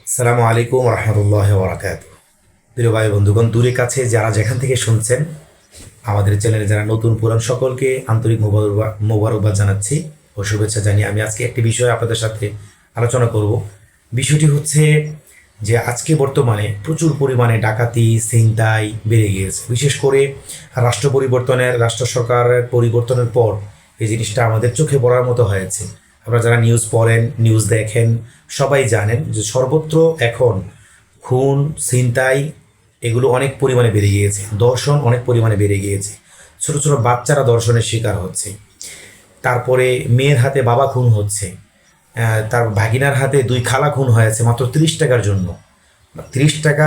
আসসালামু আলাইকুম রহমতুল্লাহ বরাকাত। প্রিয় ভাই বন্ধুগণ, দূরে কাছে যারা যেখান থেকে শুনছেন, আমাদের চ্যানেলে যারা নতুন পুরান সকলকে আন্তরিক মোবারকবাদ জানাচ্ছি ও শুভেচ্ছা জানিয়ে আমি আজকে একটি বিষয় আপনাদের সাথে আলোচনা করব। বিষয়টি হচ্ছে যে আজকে বর্তমানে প্রচুর পরিমাণে ডাকাতি ছিনতাই বেড়ে গিয়েছে। বিশেষ করে রাষ্ট্র সরকারের পরিবর্তনের পর এই জিনিসটা আমাদের চোখে পড়ার মতো হয়েছে। আপনারা যারা নিউজ পড়েন, নিউজ দেখেন, সবাই জানেন যে সর্বত্র এখন খুন ছিনতাই এগুলো অনেক পরিমাণে বেড়ে গিয়েছে। দর্শন অনেক পরিমাণে বেড়ে গিয়েছে। ছোট ছোট বাচ্চারা দর্শনের শিকার হচ্ছে। তারপরে মেয়ের হাতে বাবা খুন হচ্ছে। তার ভাগিনার হাতে দুই খালা খুন হয়েছে মাত্র 30 টাকার জন্য। 30 টাকা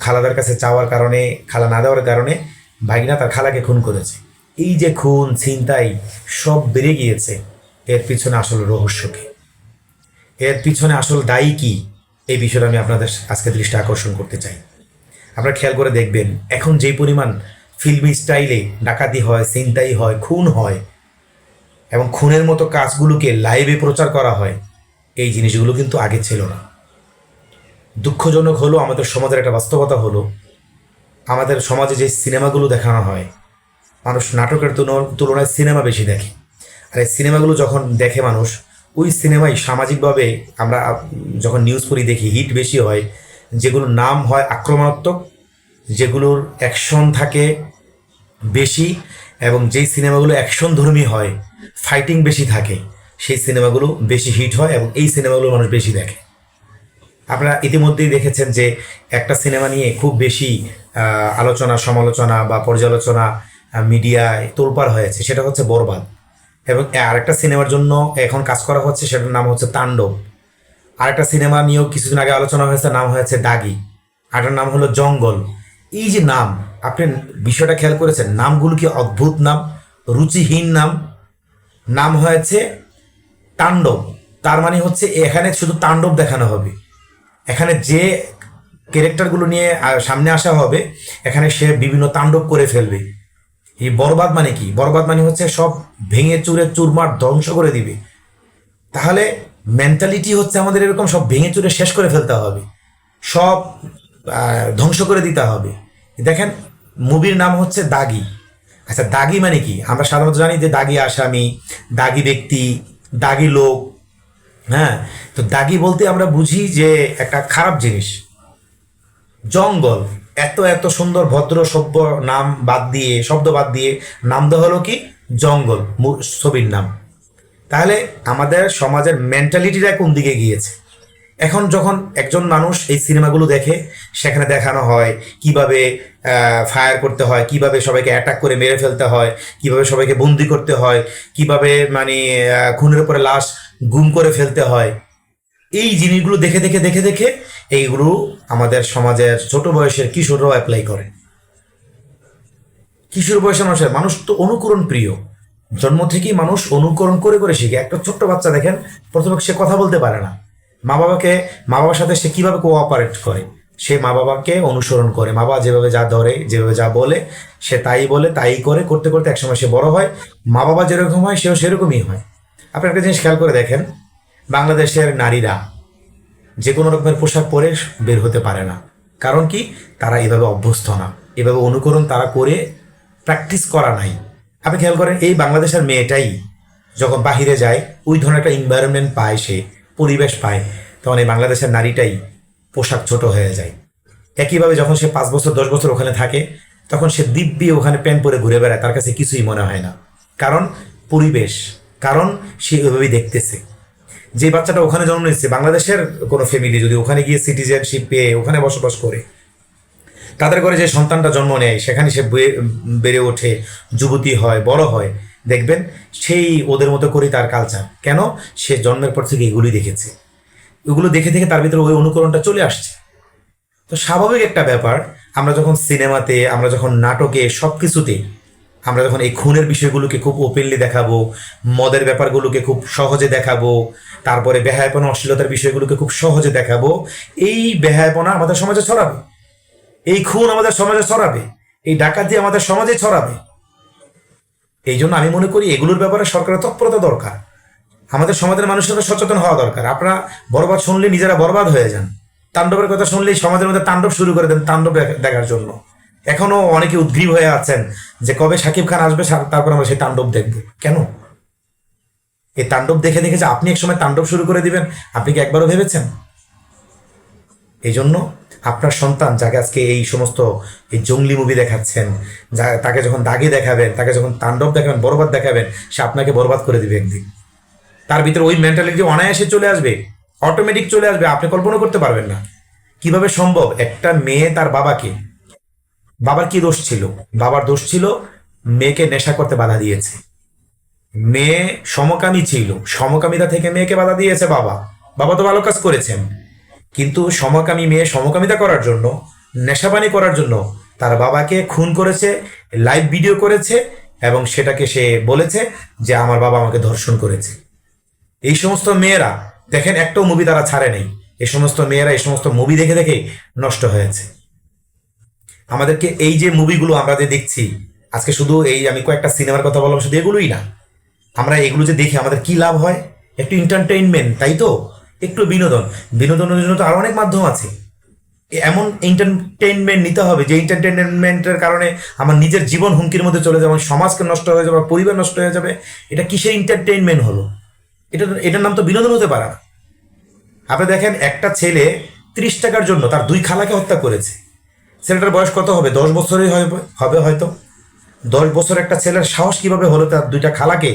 খালাদার কাছে চাওয়ার কারণে, খালা না দেওয়ার কারণে ভাগিনা তার খালাকে খুন করেছে। এই যে খুন ছিনতাই সব বেড়ে গিয়েছে, এর পিছনে আসল রহস্য কি, এর পিছনে আসল দায়ী কি, এই বিষয়টা আমি আপনাদের আজকে দৃষ্টি আকর্ষণ করতে চাই। আপনারা খেয়াল করে দেখবেন, এখন যেই পরিমাণ ফিল্মি স্টাইলে ডাকাতি হয়, ছিনতাই হয়, খুন হয় এবং খুনের মতো কাজগুলোকে লাইভে প্রচার করা হয়, এই জিনিসগুলো কিন্তু আগে ছিল না। দুঃখজনক হলো, আমাদের সমাজের একটা বাস্তবতা হলো, আমাদের সমাজে যে সিনেমাগুলো দেখানো হয়, মানুষ নাটকের তুলনায় সিনেমা বেশি দেখে। আর এই সিনেমাগুলো যখন দেখে মানুষ, ওই সিনেমায় সামাজিকভাবে আমরা যখন নিউজ পড়ি দেখি হিট বেশি হয়, যেগুলোর নাম হয় আক্রমণাত্মক, যেগুলোর অ্যাকশন থাকে বেশি, এবং যেই সিনেমাগুলো অ্যাকশনধর্মী হয়, ফাইটিং বেশি থাকে, সেই সিনেমাগুলো বেশি হিট হয় এবং এই সিনেমাগুলো মানুষ বেশি দেখে। আপনারা ইতিমধ্যেই দেখেছেন যে একটা সিনেমা নিয়ে খুব বেশি আলোচনা সমালোচনা বা পর্যালোচনা মিডিয়ায় তোলপাড় হয়েছে, সেটা হচ্ছে বরবাদ। এবং আরেকটা সিনেমার জন্য এখন কাজ করা হচ্ছে, সেটার নাম হচ্ছে তাণ্ডব। আরেকটা সিনেমা নিয়েও কিছুদিন আগে আলোচনা হয়েছে, নাম হয়েছে দাগি। আরেকটার নাম হলো জঙ্গল। এই যে নাম, আপনি বিষয়টা খেয়াল করেছেন, নামগুলো কি অদ্ভুত নাম, রুচিহীন নাম। নাম হয়েছে তাণ্ডব, তার মানে হচ্ছে এখানে শুধু তাণ্ডব দেখানো হবে। এখানে যে ক্যারেক্টারগুলো নিয়ে সামনে আসা হবে, এখানে সে বিভিন্ন তাণ্ডব করে ফেলবে। এই বরবাদ মানে কি? বরবাদ মানে হচ্ছে সব ভেঙে চুরে চুরমার ধ্বংস করে দিবে। তাহলে মেন্টালিটি হচ্ছে আমাদের এরকম, সব ভেঙে চুরে শেষ করে ফেলতে হবে, সব ধ্বংস করে দিতে হবে। দেখেন, মুভির নাম হচ্ছে দাগি। আচ্ছা, দাগি মানে কি? আমরা সাধারণত জানি যে দাগি আসামি, দাগি ব্যক্তি, দাগি লোক। হ্যাঁ, তো দাগি বলতে আমরা বুঝি যে একটা খারাপ জিনিস। জঙ্গল, এত এত সুন্দর ভদ্র সভ্য নাম বাদ দিয়ে, শব্দ বাদ দিয়ে নাম দেওয়া হলো কি জঙ্গল, ছবির নাম। তাহলে আমাদের সমাজের মেন্টালিটিটা কোন দিকে গিয়েছে? এখন যখন একজন মানুষ এই সিনেমাগুলো দেখে, সেখানে দেখানো হয় কিভাবে ফায়ার করতে হয়, কিভাবে সবাইকে অ্যাটাক করে মেরে ফেলতে হয়, কিভাবে সবাইকে বন্দি করতে হয়, কিভাবে মানে খুনের উপরে লাশ গুম করে ফেলতে হয়। এই জিনিসগুলো দেখে দেখে দেখে দেখে এইগুলো আমাদের সমাজের ছোট বয়সের কিশোররাও অ্যাপ্লাই করে। কিশোর বয়সের মানুষ তো অনুকরণ প্রিয়। জন্ম থেকেই মানুষ অনুকরণ করে করে শিখে। একটা ছোট্ট বাচ্চা দেখেন, প্রথমে সে কথা বলতে পারে না, মা বাবাকে, মা বাবার সাথে সে কিভাবে কোঅপারেট করে, সে মা বাবাকে অনুসরণ করে। মা বাবা যেভাবে যা ধরে, যেভাবে যা বলে, সে তাই বলে, তাই করে, করতে করতে একসময় সে বড় হয়, মা বাবা যেরকম হয় সেও সেরকমই হয়। আপনি একটা জিনিস খেয়াল করে দেখেন, বাংলাদেশের নারীরা যে কোনো রকমের পোশাক পরে বের হতে পারে না। কারণ কি? তারা এভাবে অভ্যস্ত না, এভাবে অনুকরণ তারা করে প্র্যাকটিস করা নাই। আপনি খেয়াল করেন, এই বাংলাদেশের মেয়েটাই যখন বাহিরে যায়, ওই ধরনের একটা এনভায়রনমেন্ট পায়, সে পরিবেশ পায়, তখন এই বাংলাদেশের নারীটাই পোশাক ছোট হয়ে যায়। একইভাবে যখন সে 5 বছর 10 বছর ওখানে থাকে, তখন সে দিব্যি ওখানে প্যান্ট পরে ঘুরে বেড়ায়, তার কাছে কিছুই মনে হয় না। কারণ পরিবেশ, কারণ সে ওইভাবেই দেখতেছে। যে বাচ্চাটা ওখানে জন্ম নিচ্ছে, বাংলাদেশের কোনো ফ্যামিলি যদি ওখানে গিয়ে সিটিজেনশিপ পেয়ে ওখানে বসবাস করে, তাদের ঘরে যে সন্তানটা জন্ম নেয়, সেখানে সে বেড়ে ওঠে, যুবতী হয়, বড় হয়, দেখবেন সেই ওদের মতো করেই তার কালচার। কেন? সে জন্মের পর থেকে এগুলি দেখেছে, এগুলো দেখে দেখে তার ভিতরে ওই অনুকরণটা চলে আসছে। তো স্বাভাবিক একটা ব্যাপার, আমরা যখন সিনেমাতে, আমরা যখন নাটকে, সব কিছুতে আমরা যখন এই খুনের বিষয়গুলোকে খুব ওপেনলি দেখাবো, মদের ব্যাপারগুলোকে খুব সহজে দেখাবো, তারপরে বেহায়াপনা অশ্লীলতার বিষয়গুলোকে খুব সহজে দেখাবো, এই বেহায়াপনা আমাদের সমাজে ছড়াবে, এই খুন আমাদের সমাজে ছড়াবে, এই ডাকাতি আমাদের সমাজে ছড়াবে। এই জন্য আমি মনে করি এগুলোর ব্যাপারে সরকারের তৎপরতা দরকার, আমাদের সমাজের মানুষের সচেতন হওয়া দরকার। আপনারা বরবাদ শুনলে নিজেরা বরবাদ হয়ে যান। তাণ্ডবের কথা শুনলেই সমাজের মধ্যে তাণ্ডব শুরু করে দেন তাণ্ডব দেখার জন্য। এখনো অনেকে উদ্গ্রীব হয়ে আছেন যে কবে শাকিব খান আসবে, তারপর আমরা সেই তাণ্ডব দেখব। কেন? এই তাণ্ডব দেখে দেখে যে আপনি একসময় তাণ্ডব শুরু করে দিবেন, আপনি কি একবারও ভেবেছেন? এই জন্য আপনার সন্তান যাকে আজকে এই সমস্ত এই জঙ্গলি মুভি দেখাচ্ছেন, তাকে যখন দাগে দেখাবেন, তাকে যখন তাণ্ডব দেখাবেন, বরবাদ দেখাবেন, সে আপনাকে বরবাদ করে দিবে একদিন। তার ভিতরে ওই মেন্টালিটি অনায়াসে চলে আসবে, অটোমেটিক চলে আসবে, আপনি কল্পনা করতে পারবেন না কিভাবে সম্ভব। একটা মেয়ে তার বাবার কি দোষ ছিল? বাবার দোষ ছিল মেয়েকে নেশা করতে বাধা দিয়েছে। মেয়ে সমকামী ছিল, সমকামিতা থেকে মেয়েকে বাধা দিয়েছে বাবা। বাবা তো ভালো কাজ করেছেন, কিন্তু সমকামী মেয়ে সমকামিতা করার জন্য, নেশাপানি করার জন্য তার বাবাকে খুন করেছে, লাইভ ভিডিও করেছে, এবং সেটাকে সে বলেছে যে আমার বাবা আমাকে ধর্ষণ করেছে। এই সমস্ত মেয়েরা দেখেন, একটাও মুভি তারা ছাড়ে নেই। এই সমস্ত মেয়েরা এই সমস্ত মুভি দেখে দেখে নষ্ট হয়েছে। আমাদেরকে এই যে মুভিগুলো আমরা যে দেখছি আজকে, শুধু এই আমি কয়েকটা সিনেমার কথা বললাম, শুধু এগুলোই না, আমরা এগুলো যে দেখি আমাদের কি লাভ হয়? একটু এন্টারটেইনমেন্ট, তাই তো? একটু বিনোদনের জন্য তো আরো অনেক মাধ্যম আছে। এমন এন্টারটেইনমেন্ট নিতে হবে যে এন্টারটেইনমেন্টের কারণে আমার নিজের জীবন হুমকির মধ্যে চলে যাবে, সমাজকে নষ্ট হয়ে যাবে, পরিবার নষ্ট হয়ে যাবে। এটা কিসের এন্টারটেইনমেন্ট হলো? এটার নাম তো বিনোদন হতে পারে না। আপনি দেখেন, একটা ছেলে 30 টাকার জন্য তার 2 খালাকে হত্যা করেছে। ছেলেটার বয়স কত হবে? 10 বছরই হবে হয়তো। 10 বছর একটা ছেলের সাহস কিভাবে হলো তার 2টা খালাকে,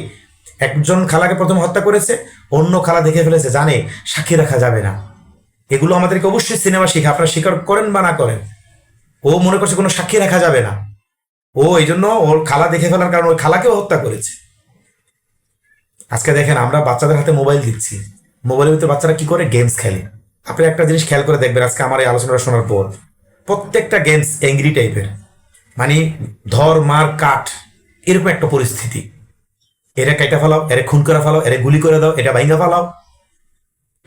একজন খালাকে প্রথম হত্যা করেছে, অন্য খালা দেখে ফেলেছে, জানে সাক্ষী রাখা যাবে না। এগুলো আমাদেরকে অবশ্যই সিনেমা শিখে, আপনারা স্বীকার করেন বা না করেন। ও মনে করছে কোনো সাক্ষী রাখা যাবে না, ও এই জন্য ওর খালা দেখে ফেলার কারণে ওই খালাকেও হত্যা করেছে। আজকে দেখেন, আমরা বাচ্চাদের হাতে মোবাইল দিচ্ছি, মোবাইলের ভিতরে বাচ্চারা কি করে? গেমস খেলে। আপনি একটা জিনিস খেয়াল করে দেখবেন, আজকে আমার এই আলোচনাটা শোনার পর প্রত্যেকটা গেমস অ্যাংরি টাইপের, মানে ধর মার কাট, এরকম একটা পরিস্থিতি। এরা কেটে ফেলাও, এরা খুন করে ফেলাও, এরা গুলি করে দাও, এটা ভাঙা ফেলাও।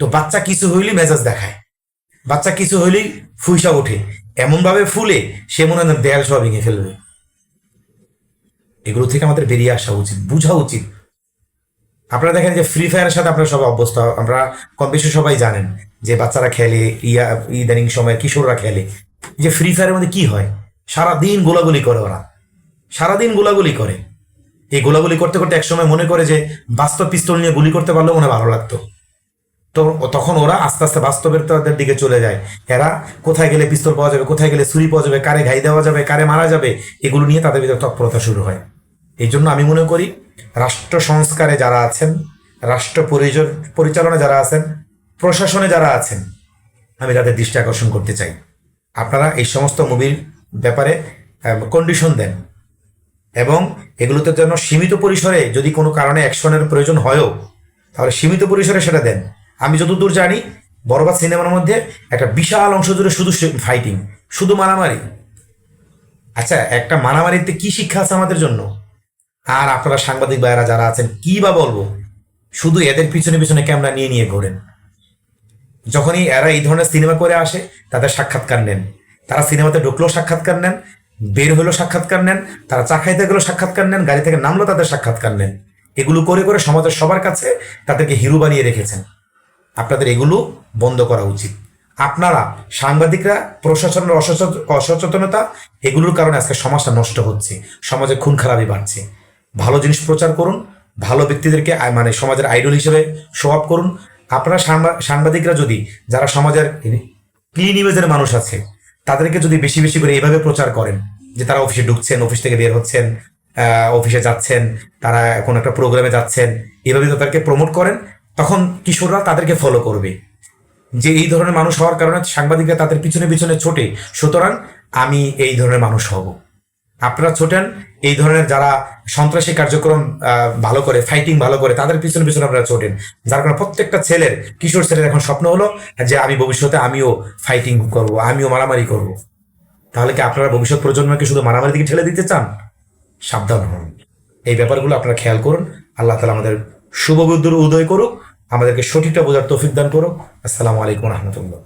তো বাচ্চা কিছু হইলেই মেজাজ দেখায়, বাচ্চা কিছু হইলেই ফুইসা ওঠে, এমন ভাবে ফুলে সে মনে হয় দেয়াল সব ভেঙে ফেলবে। এগুলো থেকে আমাদের বেরিয়ে আসা উচিত, বোঝা উচিত। আপনারা দেখেন যে ফ্রি ফায়ারের সাথে আপনারা সবাই অভ্যস্ত, আমরা কম বেশি সবাই জানেন যে বাচ্চারা খেলে, ইদানিং সময় কিশোররা খেলে। যে ফ্রি ফায়ারের মধ্যে কি হয়? সারাদিন গোলাগুলি করে ওরা, সারাদিন গোলাগুলি করে। এই গোলাগুলি করতে করতে একসময় মনে করে যে বাস্তব পিস্তল নিয়ে গুলি করতে পারলেও মনে ভালো লাগতো। তো তখন ওরা আস্তে আস্তে বাস্তবের তাদের দিকে চলে যায়। এরা কোথায় গেলে পিস্তল পাওয়া যাবে, কোথায় গেলে ছুরি পাওয়া যাবে, কারে ঘাই দেওয়া যাবে, কারে মারা যাবে, এগুলো নিয়ে তাদের ভিতরে তৎপরতা শুরু হয়। এই জন্য আমি মনে করি রাষ্ট্র সংস্কারে যারা আছেন, রাষ্ট্র পরিচালনা যারা আছেন, প্রশাসনে যারা আছেন, আমি তাদের দৃষ্টি আকর্ষণ করতে চাই, আপনারা এই সমস্ত মুভির ব্যাপারে কন্ডিশন দেন, এবং এগুলোতে যেন সীমিত পরিসরে, যদি কোনো কারণে অ্যাকশনের প্রয়োজন হয়ও, তাহলে সীমিত পরিসরে সেটা দেন। আমি যতদূর জানি, বরবাদ সিনেমার মধ্যে একটা বিশাল অংশ জুড়ে শুধু ফাইটিং, শুধু মারামারি। আচ্ছা, একটা মারামারিতে কি শিক্ষা আছে আমাদের জন্য? আর আপনারা সাংবাদিক ভাইয়েরা যারা আছেন, কি বা বলবো, শুধু এদের পিছনে পিছনে ক্যামেরা নিয়ে নিয়ে ঘোরেন। যখনই এরা এই ধরনের সিনেমা করে আসে, তাদের সাক্ষাৎকার নেন, তারা সিনেমাতে ঢুকলেও সাক্ষাৎকার নেন, বের হলেও সাক্ষাৎকার নেন, তারা চা খাইতে গেলেও সাক্ষাৎকার নেন, গাড়ি থেকে নামলেও তাদের সাক্ষাৎকার নেন। এগুলো করে করে সমাজের সবার কাছে তাদেরকে হিরো বানিয়ে রেখেছেন। আপনাদের এগুলো বন্ধ করা উচিত। আপনারা সাংবাদিকরা, প্রশাসনের অসচেতনতা, এগুলোর কারণে আজকে সমাজটা নষ্ট হচ্ছে, সমাজে খুন খারাপি বাড়ছে। ভালো জিনিস প্রচার করুন, ভালো ব্যক্তিদেরকে মানে সমাজের আইডল হিসেবে শো আপ করুন। আপনারা সাংবাদিকরা যদি, যারা সমাজের ক্লিন ইমেজের মানুষ আছে, তাদেরকে যদি বেশি বেশি করে এভাবে প্রচার করেন যে তারা অফিসে ঢুকছেন, অফিস থেকে বের হচ্ছেন, অফিসে যাচ্ছেন, তারা কোনো একটা প্রোগ্রামে যাচ্ছেন, এভাবে তাদেরকে প্রমোট করেন, তখন কিশোররা তাদেরকে ফলো করবে যে এই ধরনের মানুষ হওয়ার কারণে সাংবাদিকরা তাদের পিছনে পিছনে ছোটে, সুতরাং আমি এই ধরনের মানুষ হব। আপনারা ছোটেন এই ধরনের যারা সন্ত্রাসী কার্যক্রম ভালো করে, ফাইটিং ভালো করে, তাদের পিছনে পিছনে আপনারা ছোটেন, যার কারণে প্রত্যেকটা ছেলের, কিশোর ছেলের এখন স্বপ্ন হলো যে আমি ভবিষ্যতে আমিও ফাইটিং করব, আমিও মারামারি করব। তাহলে কি আপনারা ভবিষ্যৎ প্রজন্মকে শুধু মারামারি দিকে ঠেলে দিতে চান? সাবধান হন, এই ব্যাপারগুলো আপনারা খেয়াল করুন। আল্লাহ তাআলা আমাদের শুভ বুদ্ধির উদয় করুক, আমাদেরকে সঠিকটা বোঝার তৌফিক দান করুক। আসসালামু আলাইকুম রহমতুল্লাহ।